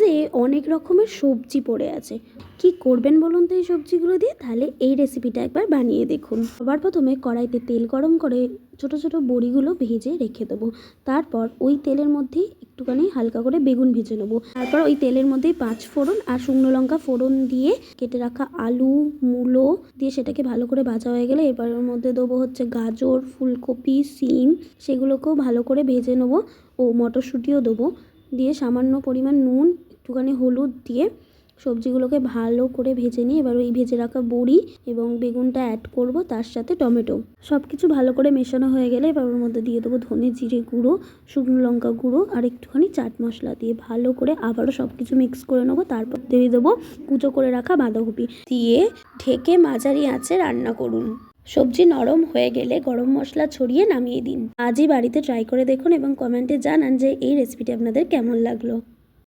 ফ্রিজে অনেক রকমের সবজি পড়ে আছে, কি করবেন বলুন তো এই সবজিগুলো দিয়ে? তাহলে এই রেসিপিটা একবার বানিয়ে দেখুন। সবার প্রথমে কড়াইতে তেল গরম করে ছোট ছোট বড়িগুলো ভেজে রেখে দেবো। তারপর ওই তেলের মধ্যেই একটুখানি হালকা করে বেগুন ভেজে নেবো। তারপর ওই তেলের মধ্যেই 5 ফোড়ন আর শুকনো লঙ্কা ফোড়ন দিয়ে কেটে রাখা আলু মূলো দিয়ে সেটাকে ভালো করে ভাজা হয়ে গেলে এবার ওর মধ্যে দেবো হচ্ছে গাজর, ফুলকপি, সিম, সেগুলোকেও ভালো করে ভেজে নেবো। ও মটরশুঁটিও দেবো, দিয়ে সামান্য পরিমাণ নুন, একটুখানি হলুদ দিয়ে সবজিগুলোকে ভালো করে ভেজে নিয়ে এবার ওই ভেজে রাখা বড়ি এবং বেগুনটা অ্যাড করব, তার সাথে টমেটো। সব কিছু ভালো করে মেশানো হয়ে গেলে এবার ওর মধ্যে দিয়ে দেবো ধনে জিরে গুঁড়ো, শুকনো লঙ্কা গুঁড়ো আর একটুখানি চাট মশলা দিয়ে ভালো করে আবারও সব কিছু মিক্স করে নেবো। তারপর দিয়ে দেবো কুচো করে রাখা বাঁধাকপি দিয়ে ঢেকে মাঝারি আঁচে রান্না করুন। সবজি নরম হয়ে গেলে গরম মশলা ছড়িয়ে নামিয়ে দিন। আজই বাড়িতে ট্রাই করে দেখুন এবং কমেন্টে জানান যে এই রেসিপিটি আপনাদের কেমন লাগলো।